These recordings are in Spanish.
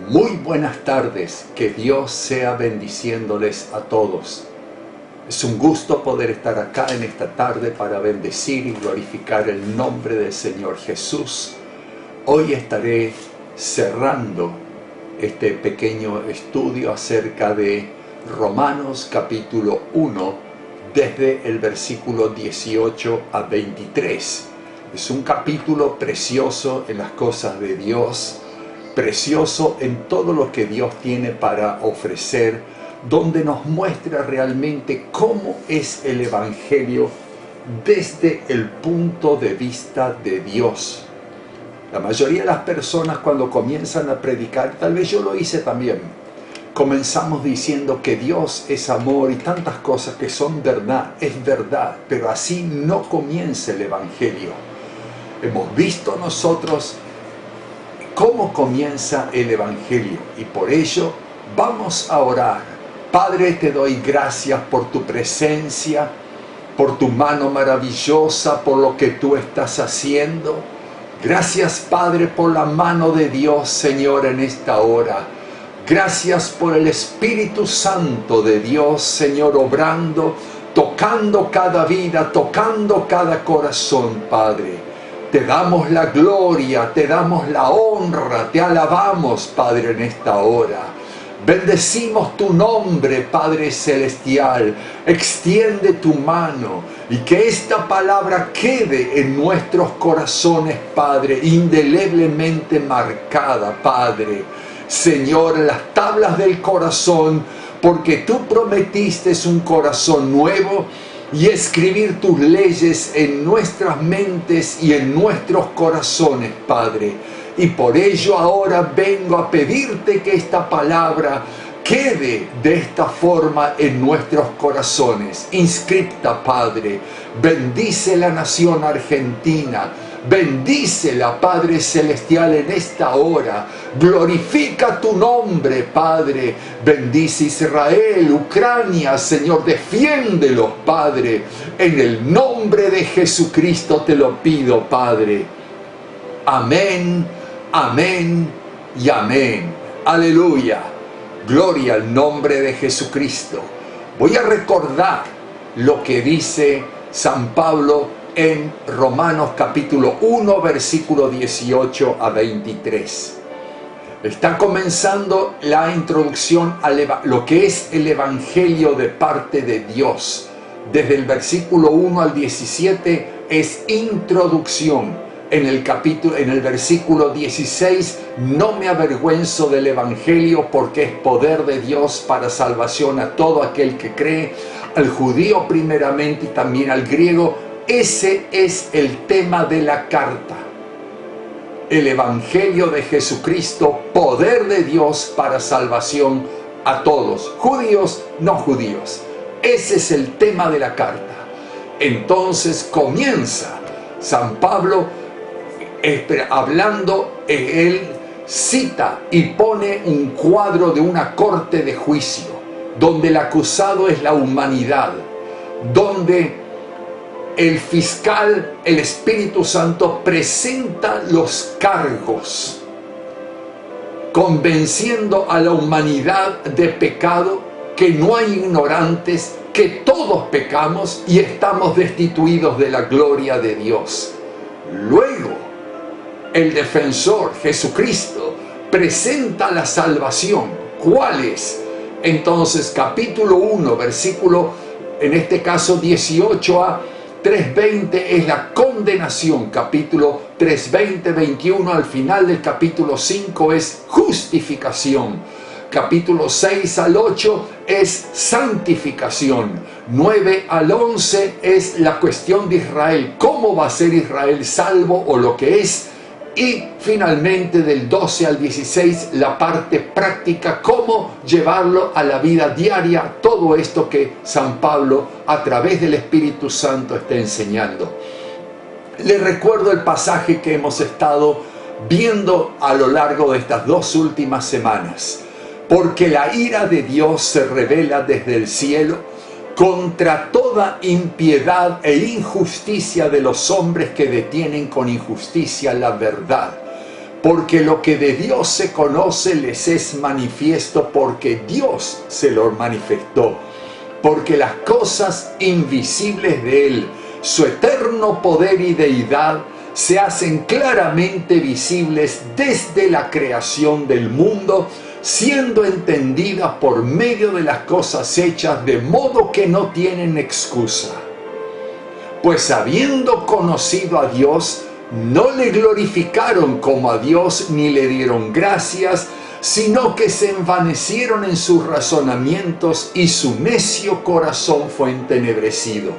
Muy buenas tardes, que Dios sea bendiciéndoles a todos. Es un gusto poder estar acá en esta tarde para bendecir y glorificar el nombre del Señor Jesús. Hoy estaré cerrando este pequeño estudio acerca de Romanos capítulo 1, desde el versículo 18 a 23. Es un capítulo precioso en las cosas de Dios, precioso en todo lo que Dios tiene para ofrecer, donde nos muestra realmente cómo es el Evangelio desde el punto de vista de Dios. La mayoría de las personas cuando comienzan a predicar, tal vez yo lo hice también, comenzamos diciendo que Dios es amor y tantas cosas que son verdad, es verdad, pero así no comienza el Evangelio. Hemos visto nosotros cómo comienza el Evangelio y por ello vamos a orar. Padre, te doy gracias por tu presencia, por tu mano maravillosa, por lo que tú estás haciendo. Gracias, Padre, por la mano de Dios, Señor, en esta hora. Gracias por el Espíritu Santo de Dios, Señor, obrando, tocando cada vida, tocando cada corazón, Padre. Te damos la gloria, te damos la honra, te alabamos, Padre, en esta hora. Bendecimos tu nombre, Padre Celestial. Extiende tu mano y que esta palabra quede en nuestros corazones, Padre, indeleblemente marcada, Padre. Señor, en las tablas del corazón, porque tú prometiste un corazón nuevo, y escribir tus leyes en nuestras mentes y en nuestros corazones, Padre. Y por ello ahora vengo a pedirte que esta palabra quede de esta forma en nuestros corazones. Inscripta, Padre. Bendice la nación argentina. Bendícela, Padre Celestial, en esta hora. Glorifica tu nombre, Padre. Bendice Israel, Ucrania, Señor. Defiéndelos, Padre. En el nombre de Jesucristo te lo pido, Padre. Amén, amén y amén. Aleluya. Gloria al nombre de Jesucristo. Voy a recordar lo que dice San Pablo en Romanos capítulo 1, versículo 18 a 23. Está comenzando la introducción a lo que es el Evangelio de parte de Dios. Desde el versículo 1 al 17 es introducción. En el versículo 16, no me avergüenzo del Evangelio porque es poder de Dios para salvación a todo aquel que cree, al judío primeramente y también al griego. Ese es el tema de la carta. El Evangelio de Jesucristo, poder de Dios para salvación a todos, judíos, no judíos. Ese es el tema de la carta. Entonces comienza San Pablo hablando, él cita y pone un cuadro de una corte de juicio, donde el acusado es la humanidad, donde el fiscal, el Espíritu Santo, presenta los cargos, convenciendo a la humanidad de pecado, que no hay ignorantes, que todos pecamos y estamos destituidos de la gloria de Dios. Luego, el defensor, Jesucristo, presenta la salvación. ¿Cuál es? Entonces, capítulo 1, versículo, en este caso 18 a 3:20 es la condenación. Capítulo 3:20, 21, al final del capítulo 5 es justificación. Capítulo 6 al 8 es santificación. 9 al 11 es la cuestión de Israel. ¿Cómo va a ser Israel salvo o lo que es? Y finalmente del 12 al 16 la parte práctica, cómo llevarlo a la vida diaria, todo esto que San Pablo a través del Espíritu Santo está enseñando. Les recuerdo el pasaje que hemos estado viendo a lo largo de estas 2 últimas semanas. Porque la ira de Dios se revela desde el cielo contra toda impiedad e injusticia de los hombres que detienen con injusticia la verdad, porque lo que de Dios se conoce les es manifiesto, porque Dios se lo manifestó. Porque las cosas invisibles de Él, su eterno poder y deidad, se hacen claramente visibles desde la creación del mundo, siendo entendidas por medio de las cosas hechas, de modo que no tienen excusa. Pues habiendo conocido a Dios, no le glorificaron como a Dios ni le dieron gracias, sino que se envanecieron en sus razonamientos y su necio corazón fue entenebrecido.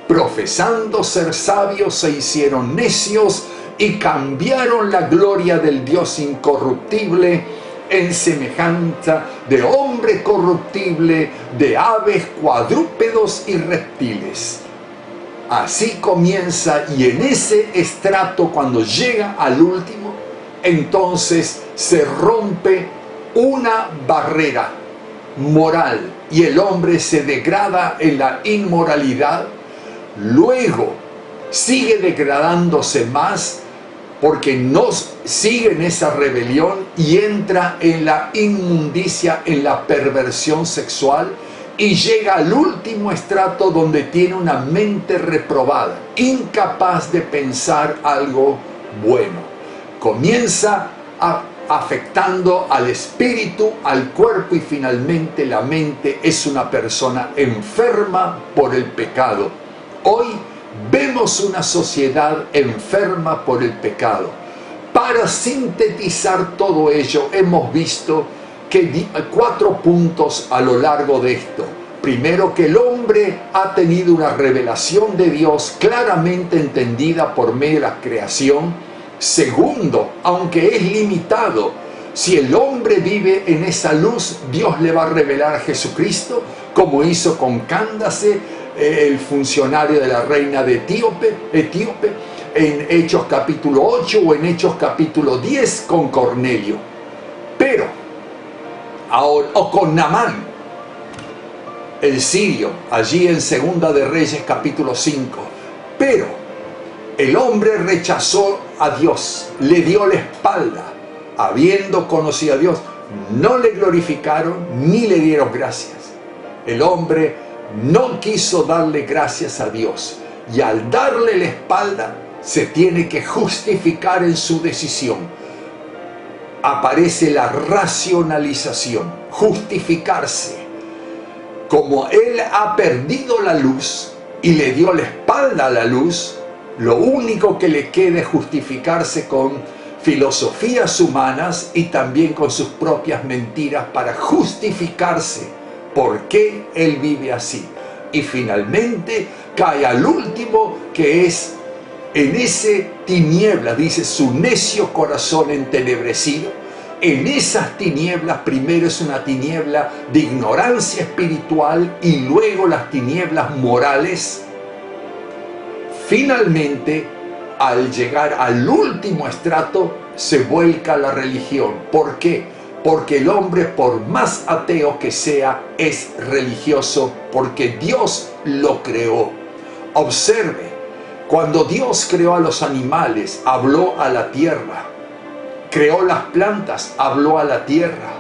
Profesando ser sabios se hicieron necios y cambiaron la gloria del Dios incorruptible en semejanza de hombre corruptible, de aves, cuadrúpedos y reptiles. Así comienza, y en ese estrato, cuando llega al último, entonces se rompe una barrera moral y el hombre se degrada en la inmoralidad. Luego sigue degradándose más porque no sigue en esa rebelión y entra en la inmundicia, en la perversión sexual, y llega al último estrato donde tiene una mente reprobada, incapaz de pensar algo bueno. Comienza afectando al espíritu, al cuerpo, y finalmente la mente es una persona enferma por el pecado. Hoy vemos una sociedad enferma por el pecado. Para sintetizar todo ello, hemos visto que 4 puntos a lo largo de esto. Primero, que el hombre ha tenido una revelación de Dios claramente entendida por medio de la creación. Segundo, aunque es limitado, si el hombre vive en esa luz, Dios le va a revelar a Jesucristo, como hizo con Cándace, el funcionario de la reina de Etíope, en Hechos capítulo 8 o en Hechos capítulo 10 con Cornelio. Pero, ahora, o con Naamán, el sirio, allí en Segunda de Reyes capítulo 5. Pero el hombre rechazó a Dios, le dio la espalda, habiendo conocido a Dios, no le glorificaron ni le dieron gracias. El hombre no quiso darle gracias a Dios, y al darle la espalda se tiene que justificar en su decisión. Aparece la racionalización, justificarse. Como él ha perdido la luz y le dio la espalda a la luz, lo único que le queda es justificarse con filosofías humanas y también con sus propias mentiras para justificarse por qué él vive así. Y finalmente cae al último, que es en ese tiniebla, dice, su necio corazón entenebrecido. En esas tinieblas, primero es una tiniebla de ignorancia espiritual y luego las tinieblas morales. Finalmente, al llegar al último estrato, se vuelca la religión. ¿Por qué? Porque el hombre, por más ateo que sea, es religioso porque Dios lo creó. Observe, cuando Dios creó a los animales, habló a la tierra. Creó las plantas, habló a la tierra.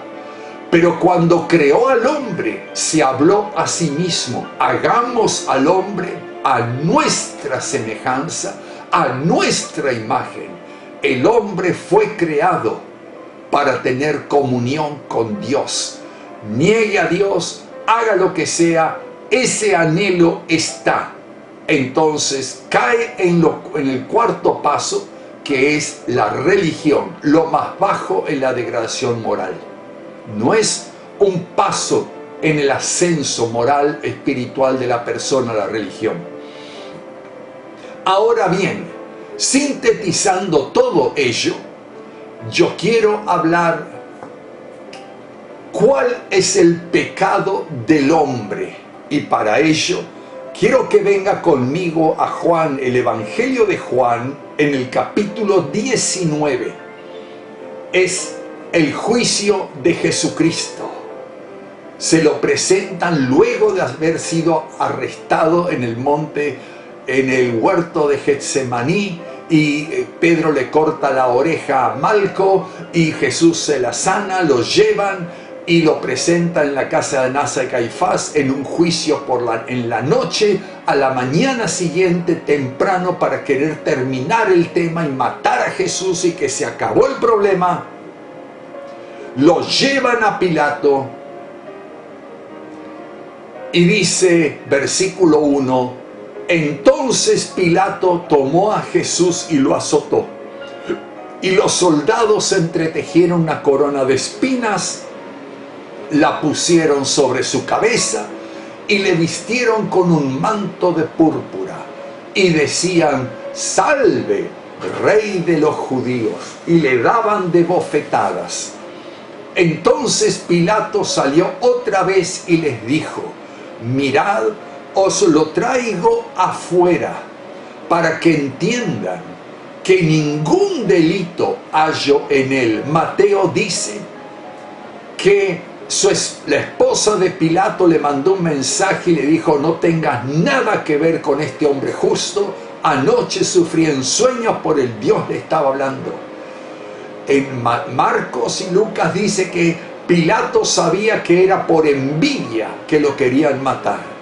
Pero cuando creó al hombre, se habló a sí mismo. Hagamos al hombre a nuestra semejanza, a nuestra imagen. El hombre fue creado para tener comunión con Dios. Niegue a Dios, haga lo que sea, ese anhelo está. Entonces cae en el cuarto paso, que es la religión, lo más bajo en la degradación moral. No es un paso en el ascenso moral, espiritual de la persona, la religión. Ahora bien, sintetizando todo ello, yo quiero hablar cuál es el pecado del hombre. Y para ello, quiero que venga conmigo a Juan, el Evangelio de Juan, en el capítulo 19. Es el juicio de Jesucristo. Se lo presentan luego de haber sido arrestado en el monte, en el huerto de Getsemaní, y Pedro le corta la oreja a Malco y Jesús se la sana, lo llevan y lo presenta en la casa de Anás y Caifás en un juicio en la noche. A la mañana siguiente temprano, para querer terminar el tema y matar a Jesús y que se acabó el problema, lo llevan a Pilato y dice, versículo 1, entonces Pilato tomó a Jesús y lo azotó, y los soldados entretejieron una corona de espinas, la pusieron sobre su cabeza y le vistieron con un manto de púrpura y decían, salve, rey de los judíos, y le daban de bofetadas. Entonces Pilato salió otra vez y les dijo, mirad, os lo traigo afuera, para que entiendan que ningún delito hallo en él. Mateo dice que la esposa de Pilato le mandó un mensaje y le dijo, no tengas nada que ver con este hombre justo, anoche sufrí en sueños, por el Dios le estaba hablando. En Marcos y Lucas dice que Pilato sabía que era por envidia que lo querían matar.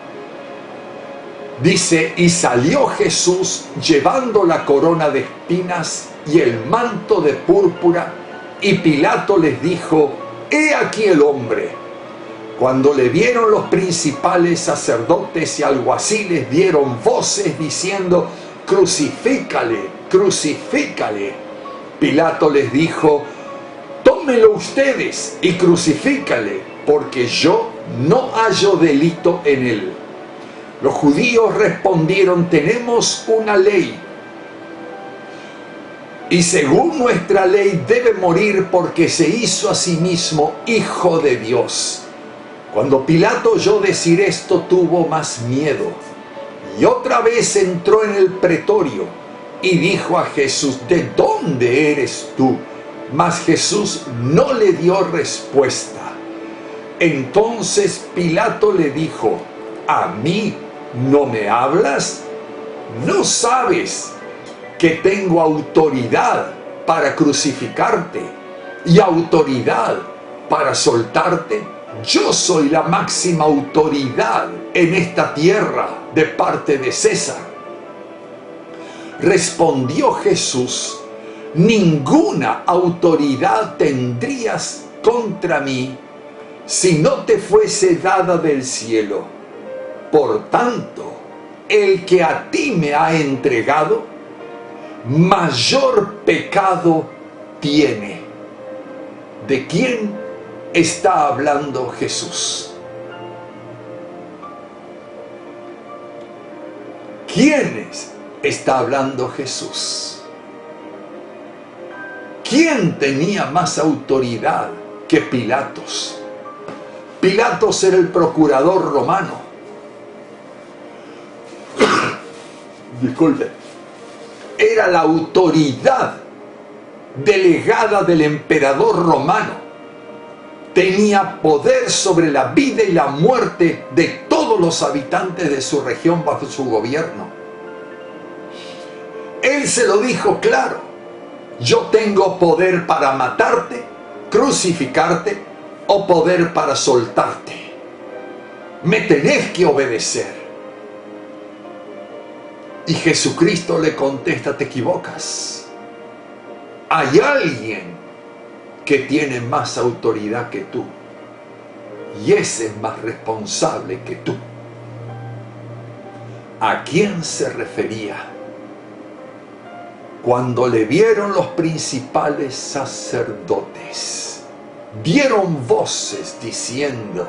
Dice, y salió Jesús llevando la corona de espinas y el manto de púrpura, y Pilato les dijo, he aquí el hombre. Cuando le vieron los principales sacerdotes y alguaciles, dieron voces diciendo, crucifícale, crucifícale. Pilato les dijo, tómenlo ustedes y crucifícale, porque yo no hallo delito en él. Los judíos respondieron, tenemos una ley, y según nuestra ley debe morir porque se hizo a sí mismo hijo de Dios. Cuando Pilato oyó decir esto, tuvo más miedo, y otra vez entró en el pretorio y dijo a Jesús, ¿de dónde eres tú? Mas Jesús no le dio respuesta. Entonces Pilato le dijo, ¿a mí no me hablas? ¿No sabes que tengo autoridad para crucificarte y autoridad para soltarte? Yo soy la máxima autoridad en esta tierra de parte de César. Respondió Jesús, ninguna autoridad tendrías contra mí si no te fuese dada del cielo. Por tanto, el que a ti me ha entregado, mayor pecado tiene. ¿De quién está hablando Jesús? ¿Quiénes está hablando Jesús? ¿Quién tenía más autoridad que Pilatos? Pilatos era el procurador romano. Disculpe. Era la autoridad delegada del emperador romano. Tenía poder sobre la vida y la muerte de todos los habitantes de su región bajo su gobierno. Él se lo dijo claro, yo tengo poder para matarte, crucificarte o poder para soltarte. Me tenés que obedecer. Y Jesucristo le contesta, te equivocas. Hay alguien que tiene más autoridad que tú, y ese es más responsable que tú. ¿A quién se refería? Cuando le vieron los principales sacerdotes, dieron voces diciendo,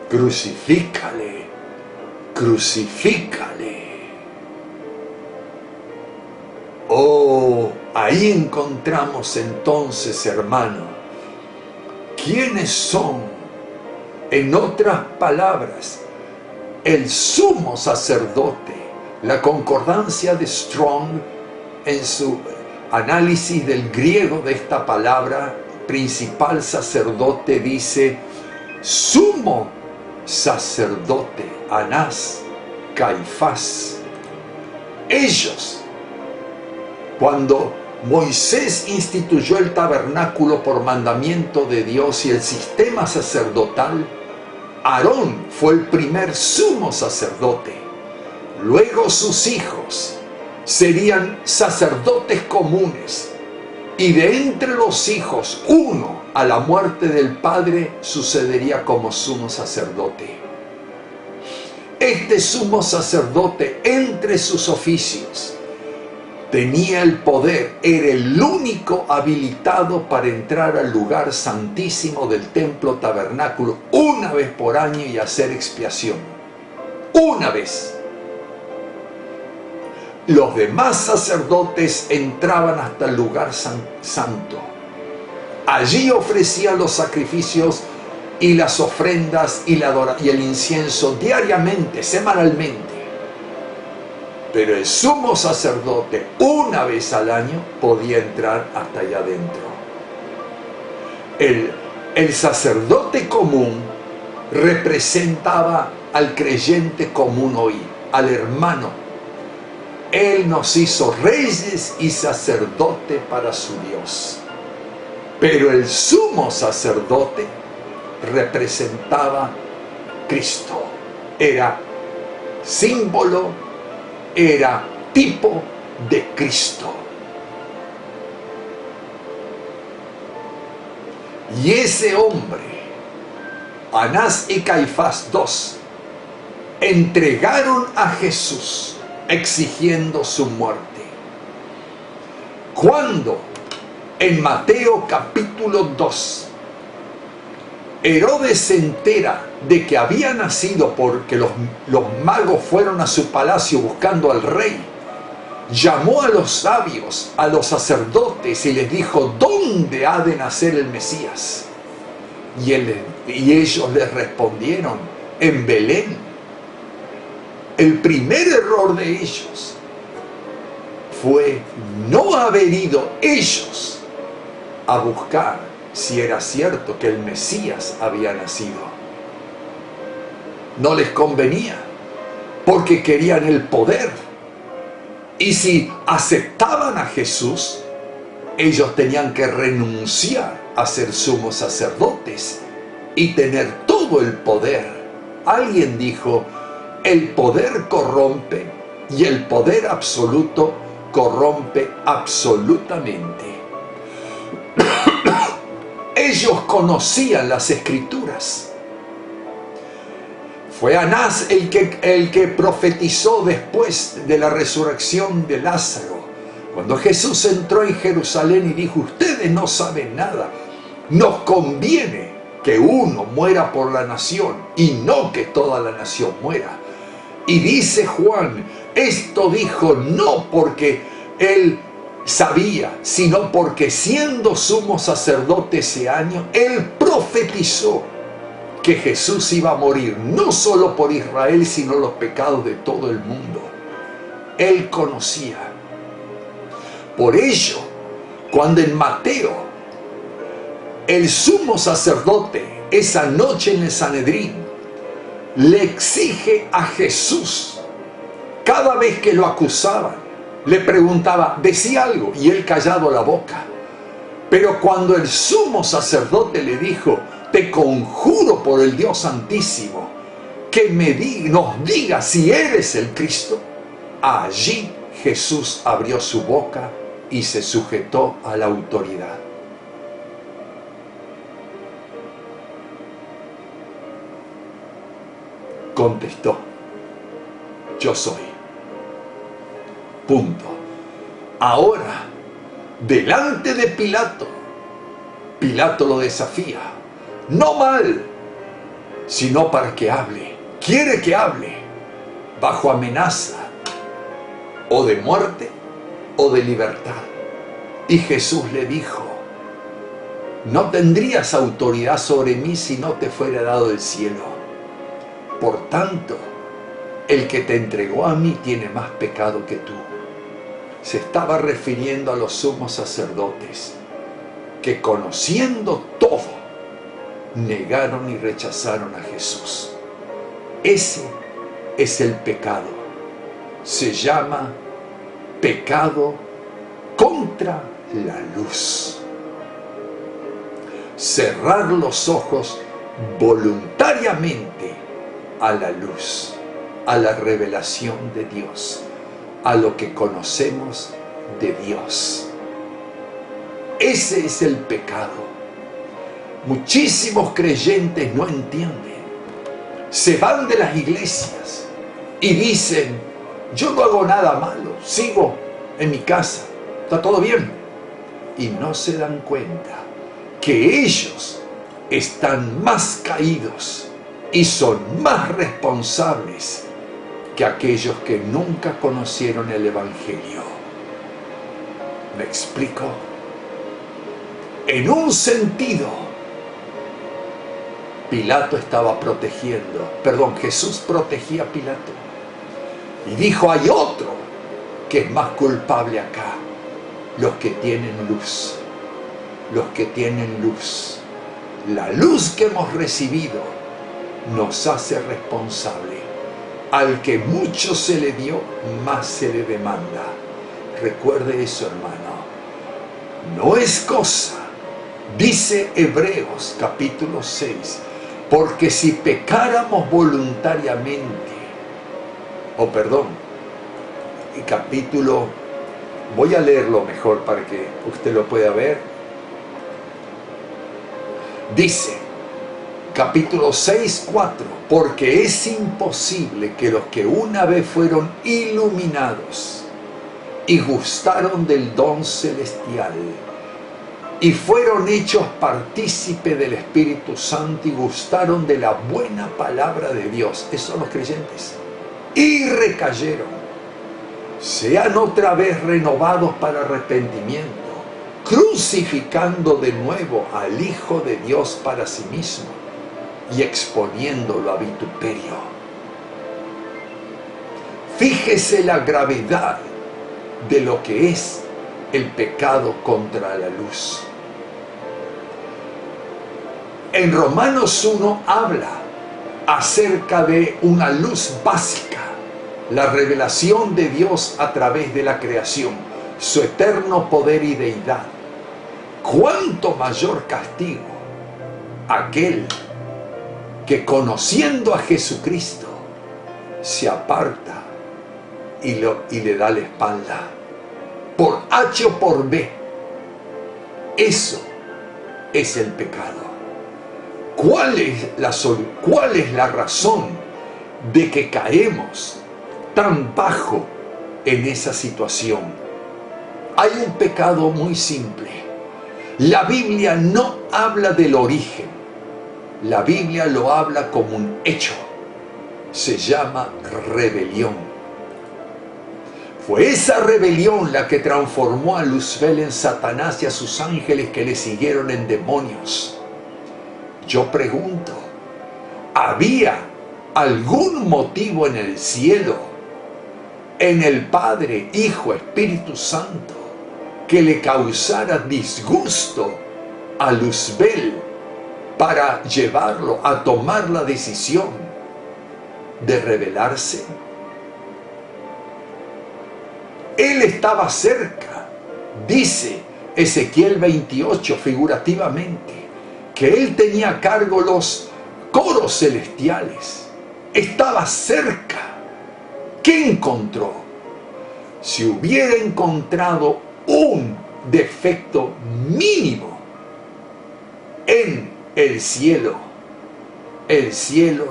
crucifícale, crucifícale. Oh, ahí encontramos entonces, hermano, ¿quiénes son? En otras palabras, el sumo sacerdote. La concordancia de Strong, en su análisis del griego de esta palabra, principal sacerdote, dice, sumo sacerdote, Anás, Caifás. Ellos, cuando Moisés instituyó el tabernáculo por mandamiento de Dios y el sistema sacerdotal, Aarón fue el primer sumo sacerdote. Luego sus hijos serían sacerdotes comunes, y de entre los hijos, uno a la muerte del padre sucedería como sumo sacerdote. Este sumo sacerdote, entre sus oficios, tenía el poder, era el único habilitado para entrar al lugar santísimo del templo tabernáculo una vez por año y hacer expiación. Una vez. Los demás sacerdotes entraban hasta el lugar santo. Allí ofrecían los sacrificios y las ofrendas y el incienso diariamente, semanalmente. Pero el sumo sacerdote, una vez al año, podía entrar hasta allá adentro. El sacerdote común representaba al creyente común hoy, al hermano. Él nos hizo reyes y sacerdote para su Dios. Pero el sumo sacerdote representaba a Cristo. Era símbolo, era tipo de Cristo. Y ese hombre, Anás y Caifás II, entregaron a Jesús exigiendo su muerte. Cuando en Mateo capítulo 2, Herodes se entera de que había nacido porque los magos fueron a su palacio buscando al rey, llamó a los sabios, a los sacerdotes y les dijo: ¿dónde ha de nacer el Mesías? Y ellos les respondieron: en Belén. El primer error de ellos fue no haber ido ellos a buscar si era cierto que el Mesías había nacido. No les convenía, porque querían el poder. Y si aceptaban a Jesús, ellos tenían que renunciar a ser sumos sacerdotes y tener todo el poder. Alguien dijo: el poder corrompe y el poder absoluto corrompe absolutamente. Ellos conocían las Escrituras. Fue Anás el que profetizó después de la resurrección de Lázaro. Cuando Jesús entró en Jerusalén y dijo: ustedes no saben nada, nos conviene que uno muera por la nación y no que toda la nación muera. Y dice Juan, esto dijo no porque él sabía, sino porque siendo sumo sacerdote ese año, él profetizó que Jesús iba a morir no solo por Israel, sino los pecados de todo el mundo. Él conocía. Por ello, cuando en Mateo el sumo sacerdote esa noche en el Sanedrín le exige a Jesús, cada vez que lo acusaban, le preguntaba, decía algo, y él callado la boca. Pero cuando el sumo sacerdote le dijo: te conjuro por el Dios Santísimo que nos diga si eres el Cristo, allí Jesús abrió su boca y se sujetó a la autoridad. Contestó: yo soy. Punto. Ahora, delante de Pilato, Pilato lo desafía. No mal, sino para que hable. Quiere que hable, bajo amenaza, o de muerte, o de libertad. Y Jesús le dijo: no tendrías autoridad sobre mí si no te fuera dado el cielo. Por tanto, el que te entregó a mí tiene más pecado que tú. Se estaba refiriendo a los sumos sacerdotes, que conociendo todo, negaron y rechazaron a Jesús. Ese es el pecado. Se llama pecado contra la luz. Cerrar los ojos voluntariamente a la luz, a la revelación de Dios, a lo que conocemos de Dios. Ese es el pecado. Muchísimos creyentes no entienden. Se van de las iglesias y dicen: yo no hago nada malo, sigo en mi casa, está todo bien. Y no se dan cuenta que ellos están más caídos y son más responsables que aquellos que nunca conocieron el Evangelio. ¿Me explico? En un sentido, Jesús protegía a Pilato. Y dijo: hay otro que es más culpable acá. Los que tienen luz. Los que tienen luz. La luz que hemos recibido nos hace responsable. Al que mucho se le dio, más se le demanda. Recuerde eso, hermano. No es cosa, dice Hebreos capítulo 6, porque si pecáramos voluntariamente, voy a leerlo mejor para que usted lo pueda ver. Dice, capítulo 6, 4, porque es imposible que los que una vez fueron iluminados y gustaron del don celestial y fueron hechos partícipe del Espíritu Santo y gustaron de la buena palabra de Dios, esos son los creyentes, y recayeron, sean otra vez renovados para arrepentimiento, crucificando de nuevo al Hijo de Dios para sí mismo y exponiéndolo a vituperio. Fíjese la gravedad de lo que es el pecado contra la luz. En Romanos 1 habla acerca de una luz básica, la revelación de Dios a través de la creación, su eterno poder y deidad. ¿Cuánto mayor castigo aquel que, conociendo a Jesucristo, se aparta y le da la espalda por H o por B? Eso es el pecado. ¿Cuál es la razón de que caemos tan bajo en esa situación? Hay un pecado muy simple. La Biblia no habla del origen. La Biblia lo habla como un hecho. Se llama rebelión. Fue esa rebelión la que transformó a Luzbel en Satanás y a sus ángeles que le siguieron en demonios. Yo pregunto, ¿había algún motivo en el cielo, en el Padre, Hijo, Espíritu Santo, que le causara disgusto a Luzbel para llevarlo a tomar la decisión de rebelarse? Él estaba cerca, dice Ezequiel 28 figurativamente, que él tenía a cargo los coros celestiales, estaba cerca. ¿Qué encontró? Si hubiera encontrado un defecto mínimo en el cielo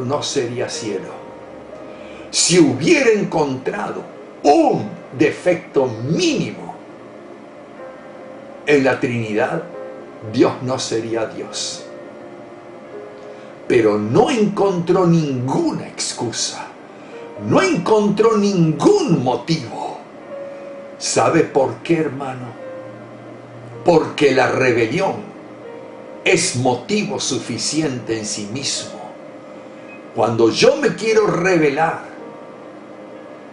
no sería cielo. Si hubiera encontrado un defecto mínimo en la Trinidad, Dios no sería Dios. Pero no encontró ninguna excusa, no encontró ningún motivo. ¿Sabe por qué, hermano? Porque la rebelión es motivo suficiente en sí mismo. Cuando yo me quiero rebelar,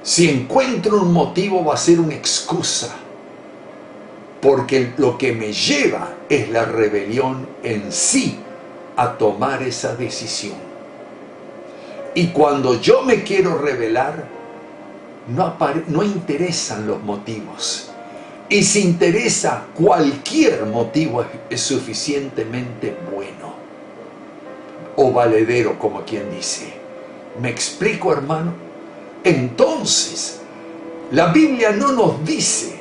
si encuentro un motivo va a ser una excusa, porque lo que me lleva es la rebelión en sí a tomar esa decisión. Y cuando yo me quiero rebelar, no interesan los motivos. Y si interesa, cualquier motivo es suficientemente bueno o valedero, como quien dice. ¿Me explico, hermano? Entonces, la Biblia no nos dice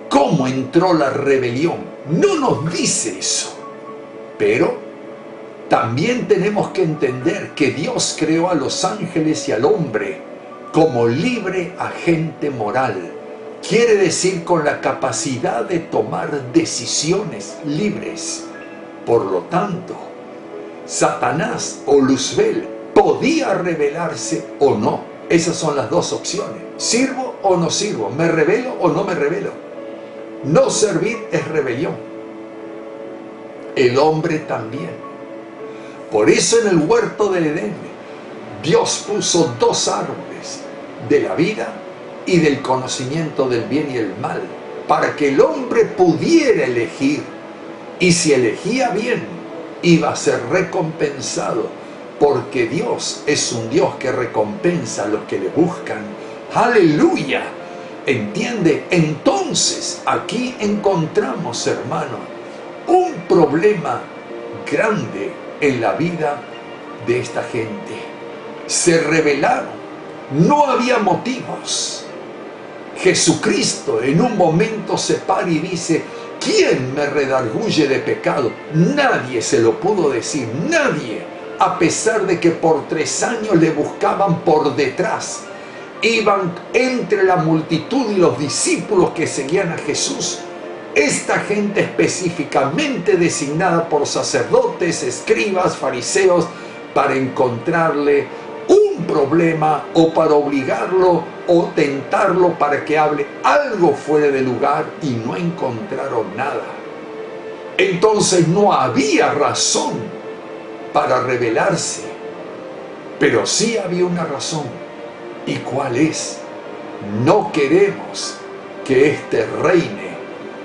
cómo entró la rebelión. No nos dice eso. Pero también tenemos que entender que Dios creó a los ángeles y al hombre como libre agente moral. Quiere decir con la capacidad de tomar decisiones libres. Por lo tanto, Satanás o Luzbel podía rebelarse o no. Esas son las dos opciones. ¿Sirvo o no sirvo? ¿Me rebelo o no me rebelo? No servir es rebelión. El hombre también. Por eso en el huerto del Edén, Dios puso dos árboles, de la vida y del conocimiento del bien y el mal, para que el hombre pudiera elegir. Y si elegía bien, iba a ser recompensado, porque Dios es un Dios que recompensa a los que le buscan. ¡Aleluya! ¿Entiende? Entonces, aquí encontramos, hermano, un problema grande en la vida de esta gente. Se rebelaron, no había motivos. Jesucristo en un momento se para y dice: ¿quién me redarguye de pecado? Nadie se lo pudo decir, nadie, a pesar de que por 3 años le buscaban por detrás. Iban entre la multitud y los discípulos que seguían a Jesús. Esta gente específicamente designada por sacerdotes, escribas, fariseos, para encontrarle un problema o para obligarlo o tentarlo para que hable algo fuera de lugar, y no encontraron nada. Entonces no había razón para rebelarse, pero sí había una razón. ¿Y cuál es? No queremos que éste reine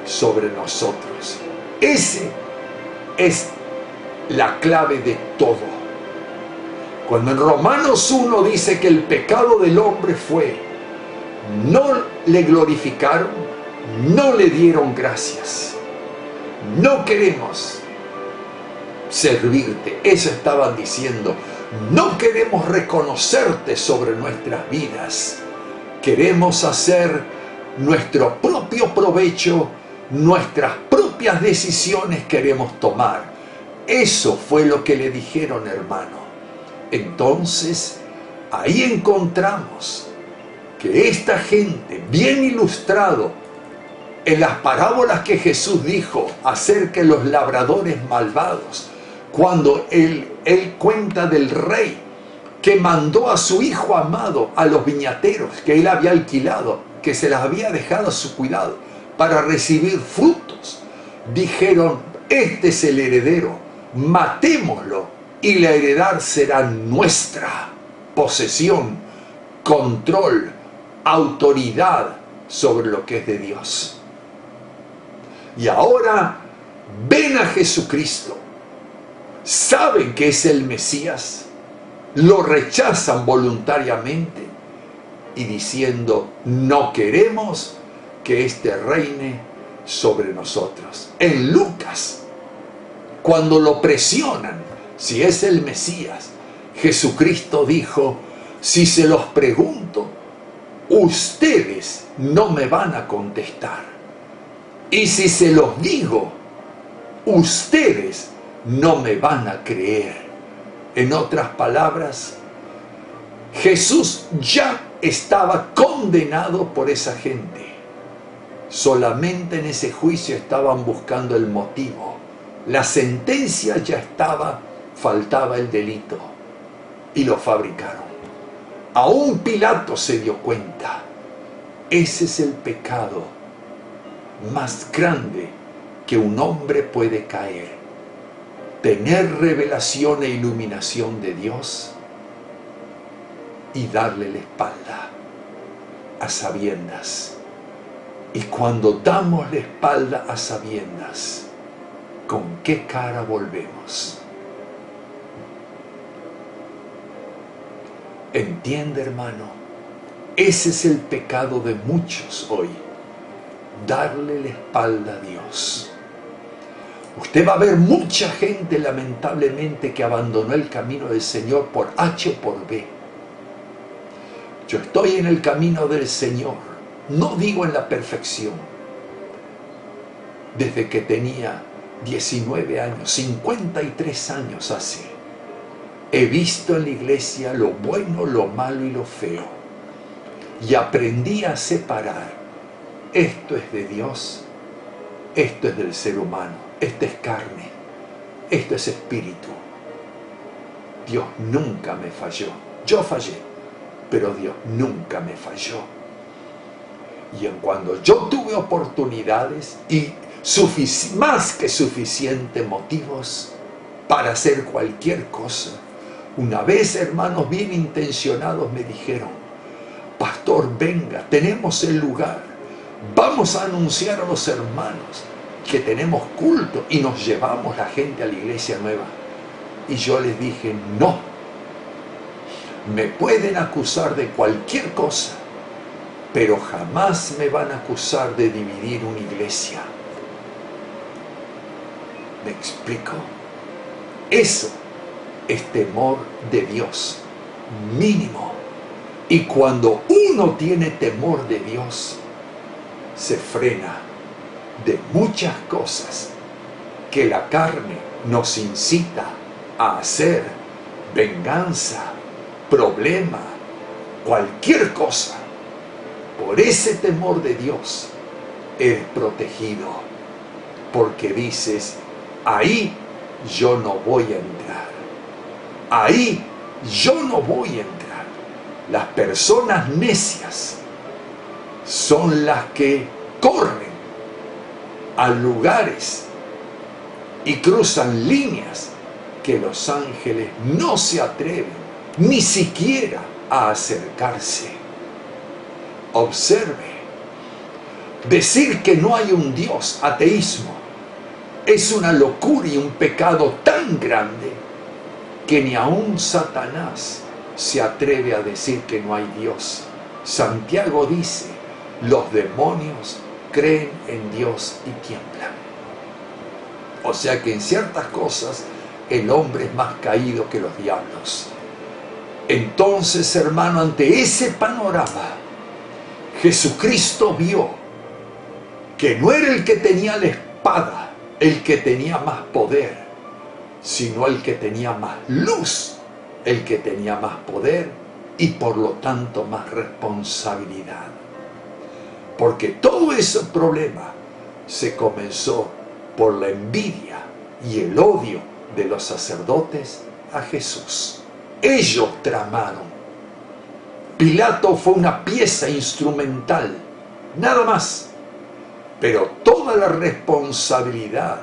sobre nosotros. Ese es la clave de todo. Cuando en Romanos 1 dice que el pecado del hombre fue: no le glorificaron, no le dieron gracias, no queremos servirte. Eso estaban diciendo. No queremos reconocerte sobre nuestras vidas. Queremos hacer nuestro propio provecho, nuestras propias decisiones queremos tomar. Eso fue lo que le dijeron, hermano. Entonces, ahí encontramos que esta gente, bien ilustrado en las parábolas que Jesús dijo acerca de los labradores malvados, cuando él cuenta del rey que mandó a su hijo amado a los viñateros que él había alquilado, que se las había dejado a su cuidado para recibir frutos. Dijeron: este es el heredero, matémoslo y la heredad será nuestra posesión, control, autoridad sobre lo que es de Dios. Y ahora ven a Jesucristo, saben que es el Mesías, lo rechazan voluntariamente y diciendo: no queremos que éste reine sobre nosotros. En Lucas, cuando lo presionan si es el Mesías, Jesucristo dijo: si se los pregunto, ustedes no me van a contestar. Y si se los digo, ustedes no me van a creer. En otras palabras, Jesús ya estaba condenado por esa gente. Solamente en ese juicio estaban buscando el motivo. La sentencia ya estaba, faltaba el delito. Y lo fabricaron. Aún Pilato se dio cuenta. Ese es el pecado más grande que un hombre puede caer. Tener revelación e iluminación de Dios y darle la espalda a sabiendas. Y cuando damos la espalda a sabiendas, ¿con qué cara volvemos? ¿Entiende, hermano? Ese es el pecado de muchos hoy, darle la espalda a Dios. Usted va a ver mucha gente, lamentablemente, que abandonó el camino del Señor por H o por B. Yo estoy en el camino del Señor, no digo en la perfección. Desde que tenía 19 años, 53 años hace, he visto en la iglesia lo bueno, lo malo y lo feo. Y aprendí a separar. Esto es de Dios, esto es del ser humano. Esto es carne, esto es espíritu. Dios nunca me falló. Yo fallé, pero Dios nunca me falló. Y en cuando yo tuve oportunidades y más que suficientes motivos para hacer cualquier cosa, una vez hermanos bien intencionados me dijeron: pastor, venga, tenemos el lugar, vamos a anunciar a los hermanos que tenemos culto y nos llevamos la gente a la iglesia nueva. Y yo les dije: no, me pueden acusar de cualquier cosa, pero jamás me van a acusar de dividir una iglesia. ¿Me explico? Eso es temor de Dios, mínimo. Y cuando uno tiene temor de Dios, se frena de muchas cosas que la carne nos incita a hacer, venganza, problema, cualquier cosa. Por ese temor de Dios eres protegido, porque dices: ahí yo no voy a entrar, ahí yo no voy a entrar. Las personas necias son las que corren a lugares y cruzan líneas que los ángeles no se atreven ni siquiera a acercarse. Observe, decir que no hay un Dios, ateísmo, es una locura y un pecado tan grande que ni aun Satanás se atreve a decir que no hay Dios. Santiago dice: los demonios creen en Dios y tiemblan. O sea que en ciertas cosas el hombre es más caído que los diablos. Entonces, hermano, ante ese panorama, Jesucristo vio que no era el que tenía la espada el que tenía más poder, sino el que tenía más luz, el que tenía más poder y por lo tanto más responsabilidad. Porque todo ese problema se comenzó por la envidia y el odio de los sacerdotes a Jesús. Ellos tramaron. Pilato fue una pieza instrumental, nada más. Pero toda la responsabilidad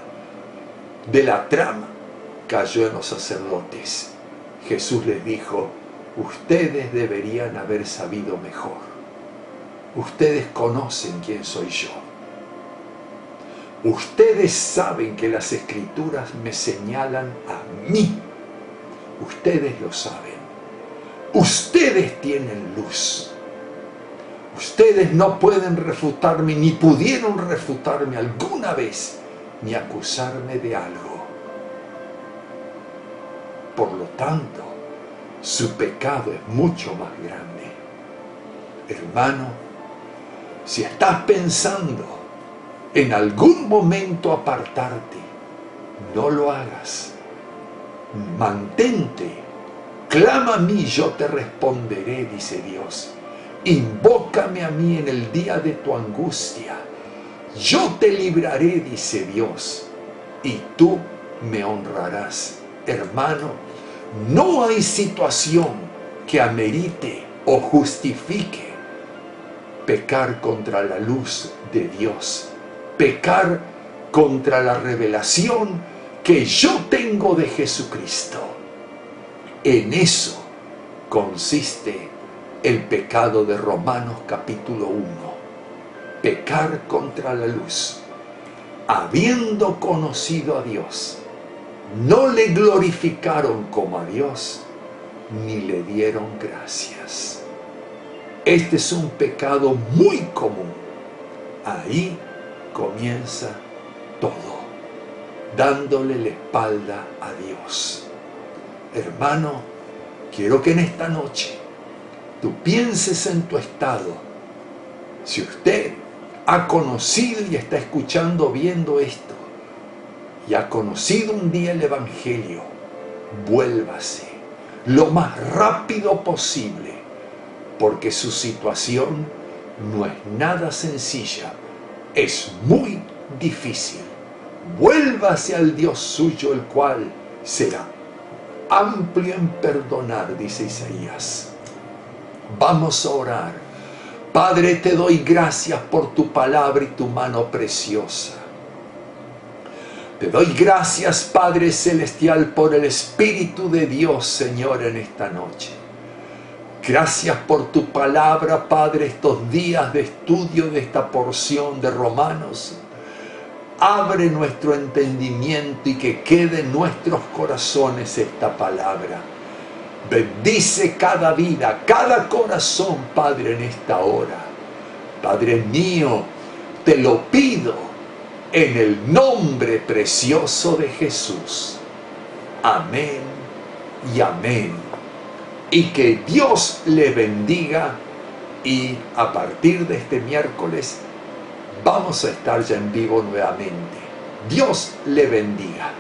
de la trama cayó en los sacerdotes. Jesús les dijo: ustedes deberían haber sabido mejor. Ustedes conocen quién soy yo. Ustedes saben que las Escrituras me señalan a mí. Ustedes lo saben. Ustedes tienen luz. Ustedes no pueden refutarme, ni pudieron refutarme alguna vez, ni acusarme de algo. Por lo tanto, su pecado es mucho más grande. Hermano, si estás pensando en algún momento apartarte, no lo hagas. Mantente, clama a mí, yo te responderé, dice Dios. Invócame a mí en el día de tu angustia. Yo te libraré, dice Dios, y tú me honrarás. Hermano, no hay situación que amerite o justifique pecar contra la luz de Dios, pecar contra la revelación que yo tengo de Jesucristo. En eso consiste el pecado de Romanos capítulo 1. Pecar contra la luz. Habiendo conocido a Dios, no le glorificaron como a Dios, ni le dieron gracias. Este es un pecado muy común. Ahí comienza todo, dándole la espalda a Dios. Hermano, quiero que en esta noche tú pienses en tu estado. Si usted ha conocido y está escuchando, viendo esto, y ha conocido un día el Evangelio, vuélvase lo más rápido posible, porque su situación no es nada sencilla, es muy difícil. Vuélvase al Dios suyo, el cual será amplio en perdonar, dice Isaías. Vamos a orar. Padre, te doy gracias por tu palabra y tu mano preciosa. Te doy gracias, Padre Celestial, por el Espíritu de Dios, Señor, en esta noche. Gracias por tu palabra, Padre, estos días de estudio de esta porción de Romanos. Abre nuestro entendimiento y que quede en nuestros corazones esta palabra. Bendice cada vida, cada corazón, Padre, en esta hora. Padre mío, te lo pido en el nombre precioso de Jesús. Amén y amén. Y que Dios le bendiga. Y a partir de este miércoles vamos a estar ya en vivo nuevamente. Dios le bendiga.